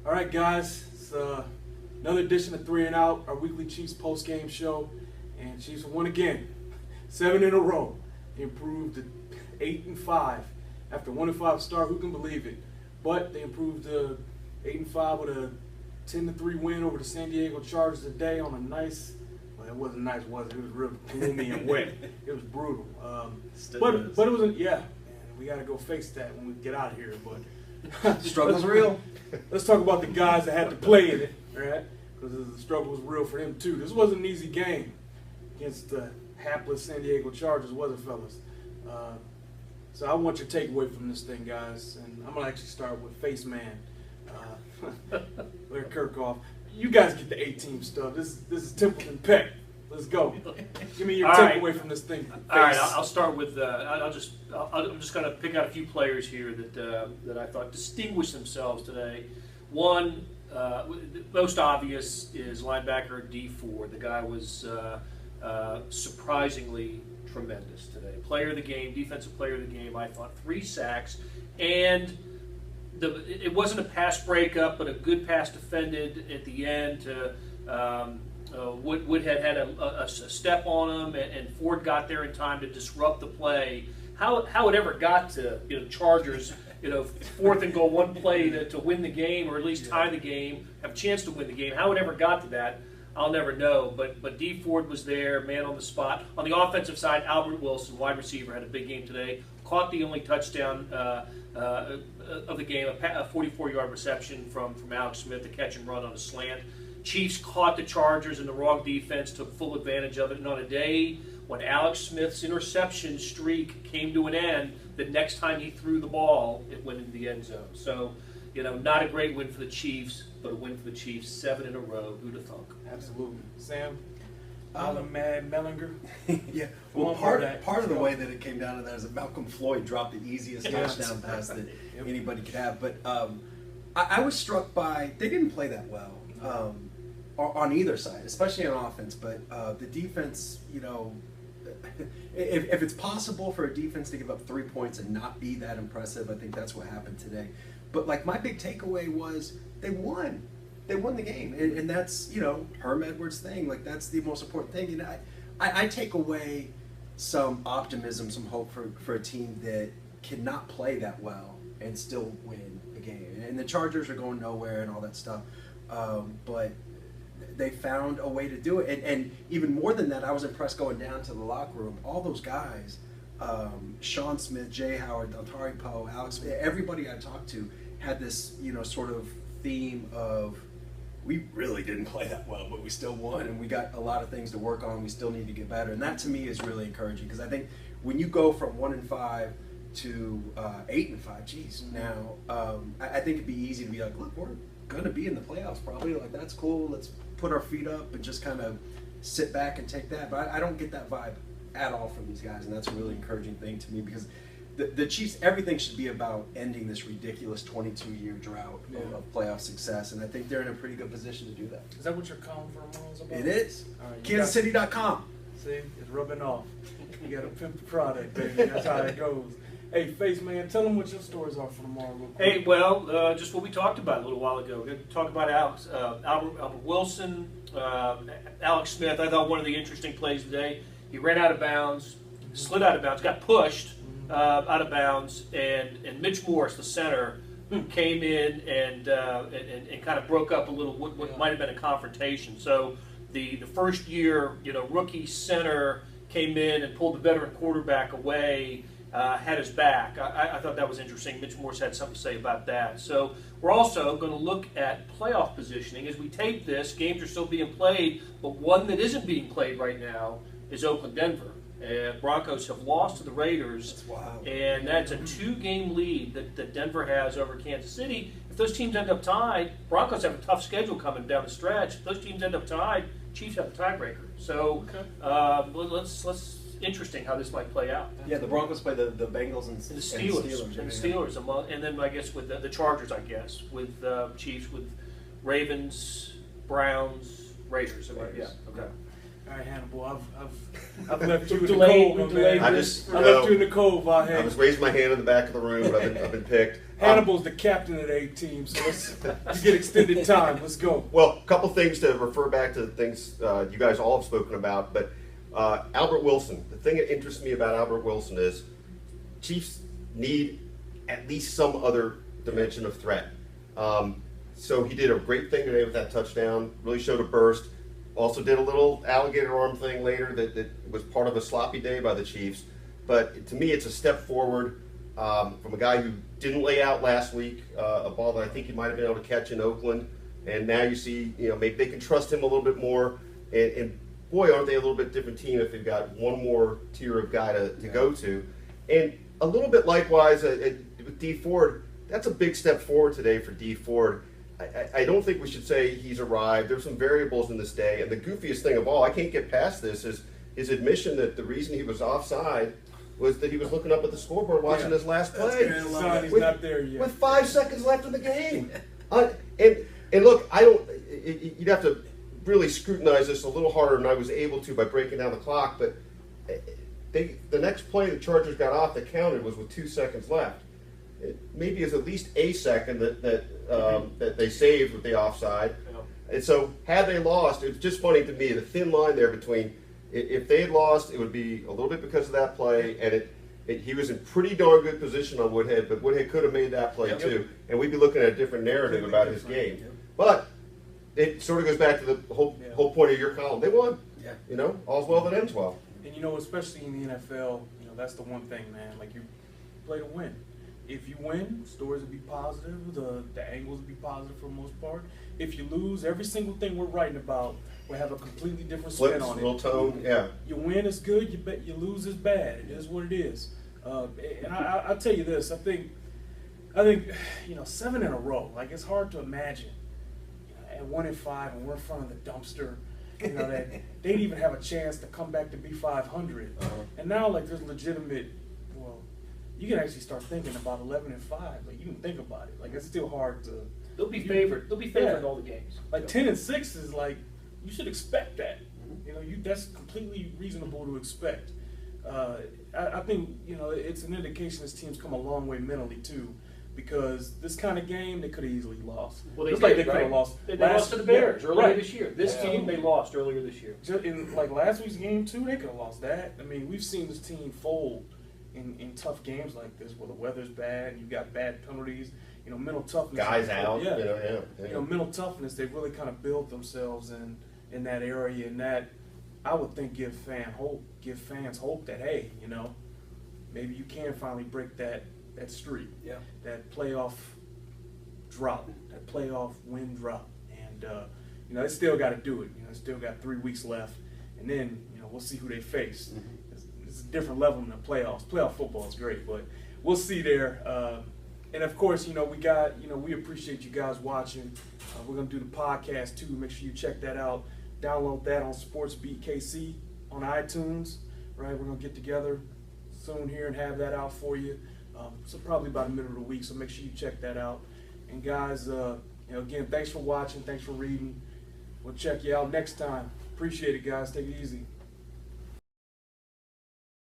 All right, guys, it's another edition of 3 and Out, our weekly Chiefs post-game show, and Chiefs won again, 7 in a row. They improved to 8-5 after 1-5 start. Who can believe it? But they improved to 8-5 with a 10-3 win over the San Diego Chargers today on a nice. Well, it wasn't nice, was it? It was real gloomy and wet. It was brutal. But it was yeah. And we got to go face that when we get out of here. But struggle's real. Let's talk about the guys that had to play in it, right? Because the struggle was real for them too. This wasn't an easy game against the hapless San Diego Chargers, was it, fellas? So I want your takeaway from this thing, guys. And I'm gonna actually start with Face Man, Larry Kirkhoff. You guys get the A-team stuff. This is Templeton Peck. Let's go. Give me your takeaway from this thing. All right, I'll start with. I'm just going to pick out a few players here that I thought distinguished themselves today. One, most obvious, is linebacker D Ford. The guy was surprisingly tremendous today. Player of the game, defensive player of the game. I thought 3 sacks, and it wasn't a pass breakup, but a good pass defended at the end to. Woodhead had a step on him, and Ford got there in time to disrupt the play. How it ever got to Chargers, 4th and goal, one play to win the game, or at least tie the game, have a chance to win the game. How it ever got to that, I'll never know. But D Ford was there, man on the spot. On the offensive side, Albert Wilson, wide receiver, had a big game today. Caught the only touchdown of the game, a 44-yard reception from Alex Smith, the catch and run on a slant. Chiefs caught the Chargers in the wrong defense, took full advantage of it, and on a day when Alex Smith's interception streak came to an end, the next time he threw the ball, it went into the end zone. So, not a great win for the Chiefs, but a win for the Chiefs, 7 in a row. Who'd have thunk? Absolutely. Sam? Alan Mad Mellinger? Yeah. Well, part of the way that it came down to that is that Malcolm Floyd dropped the easiest touchdown pass that anybody could have. But I was struck by, they didn't play that well. On either side, especially on offense, but the defense, if it's possible for a defense to give up 3 points and not be that impressive, I think that's what happened today. But my big takeaway was they won. They won the game, and that's Herm Edwards' thing. That's the most important thing. And I take away some optimism, some hope for a team that cannot play that well and still win a game. And the Chargers are going nowhere and all that stuff, but they found a way to do it. And even more than that, I was impressed going down to the locker room. All those guys, Sean Smith, Jay Howard, Dontari Poe, Alex, everybody I talked to had this, sort of theme of, we really didn't play that well, but we still won, and we got a lot of things to work on. We still need to get better. And that to me is really encouraging, because I think when you go from 1-5 to 8-5, geez, now I think it'd be easy to be like, look, we're going to be in the playoffs probably. That's cool. Let's put our feet up and just kind of sit back and take that. But I don't get that vibe at all from these guys, and that's a really encouraging thing to me, because the Chiefs, everything should be about ending this ridiculous 22-year drought of playoff success, and I think they're in a pretty good position to do that. Is that what your column for tomorrow is about? It is. Right, KansasCity.com. See, it's rubbing off. You got to pimp the product, baby. That's how it goes. Hey, Face Man, tell them what your stories are for tomorrow real quick. Hey, well, just what we talked about a little while ago. We're going to talk about Albert Wilson, Alex Smith. I thought one of the interesting plays today, he ran out of bounds, slid out of bounds, got pushed out of bounds, and Mitch Morse, the center, came in and kind of broke up a little what might have been a confrontation. So the first year, rookie center came in and pulled the veteran quarterback away. Had his back. I thought that was interesting. Mitch Morse had something to say about that. So we're also going to look at playoff positioning. As we tape this, games are still being played, but one that isn't being played right now is Oakland-Denver. Broncos have lost to the Raiders, and that's a 2-game lead that Denver has over Kansas City. If those teams end up tied, Broncos have a tough schedule coming down the stretch. If those teams end up tied, Chiefs have the tiebreaker. So let's interesting how this might play out. Yeah, the Broncos play the Bengals and the Steelers. And then I guess with the Chargers, with Chiefs, with Ravens, Browns, Raiders. Yeah. Okay. All right, Hannibal, I've left you in the Delayed- cold, my delayed man. this. I left you in the cold, I Vahe. was raising my hand in the back of the room, but I've been picked. Hannibal's the captain of the A team, so you get extended time. Let's go. Well, a couple things to refer back to the things you guys all have spoken about, but Albert Wilson. The thing that interests me about Albert Wilson is Chiefs need at least some other dimension of threat. So he did a great thing today with that touchdown. Really showed a burst. Also did a little alligator arm thing later that was part of a sloppy day by the Chiefs. But to me, it's a step forward from a guy who didn't lay out last week, a ball that I think he might have been able to catch in Oakland. And now you see, maybe they can trust him a little bit more. And boy, aren't they a little bit different team if they've got one more tier of guy to go to. And a little bit likewise with D Ford, that's a big step forward today for D Ford. I don't think we should say he's arrived. There's some variables in this day, and the goofiest thing of all, I can't get past this, is his admission that the reason he was offside was that he was looking up at the scoreboard watching his last play. Son, he's not there yet. With 5 seconds left in the game. And look, you'd have to really scrutinize this a little harder than I was able to by breaking down the clock, but the next play the Chargers got off that counted was with 2 seconds left. It maybe is at least a second that they saved with the offside. Yeah. And so had they lost, it's just funny to me, the thin line there between if they had lost, it would be a little bit because of that play, and he was in pretty darn good position on Woodhead, but Woodhead could have made that play too, and we'd be looking at a different narrative about his game. Yep. But it sort of goes back to the whole point of your column. They won. Yeah. All's well that ends well. And especially in the NFL, that's the one thing, man. Like, you play to win. If you win, stories will be positive. The angles will be positive for the most part. If you lose, every single thing we're writing about will have a completely different spin on it. Little tone, yeah. You win is good. You lose is bad. It is what it is. And I'll tell you this. I think 7 in a row. Like, it's hard to imagine. At 1-5, and we're in front of the dumpster. That they'd even have a chance to come back to be 500. And now, like, there's legitimate. Well, you can actually start thinking about 11-5. Like, you can think about it. Like, it's still hard to. They'll be favored. They'll be favored in all the games. Like 10-6 is like, you should expect that. That's completely reasonable to expect. I think it's an indication this team's come a long way mentally too, because this kind of game they could have easily lost. Well, they could have lost. They lost to the Bears earlier this year. This team they lost earlier this year. In like last week's game too, they could have lost that. I mean, we've seen this team fold in tough games like this, where the weather's bad and you've got bad penalties. Mental toughness. Guys out. Yeah. Mental toughness. They really kind of build themselves in that area, and that I would think give fans hope that, hey, maybe you can finally break that streak. Yeah. That playoff drop, that playoff win drop, and they still got to do it. They still got 3 weeks left, and then we'll see who they face. Mm-hmm. It's a different level than the playoffs. Playoff football is great, but we'll see there. And of course, we appreciate you guys watching. We're gonna do the podcast too. Make sure you check that out. Download that on SportsBeat KC on iTunes. Right, we're gonna get together soon here and have that out for you. So probably about the middle of the week. So make sure you check that out. And guys, again, thanks for watching. Thanks for reading. We'll check you out next time. Appreciate it, guys. Take it easy.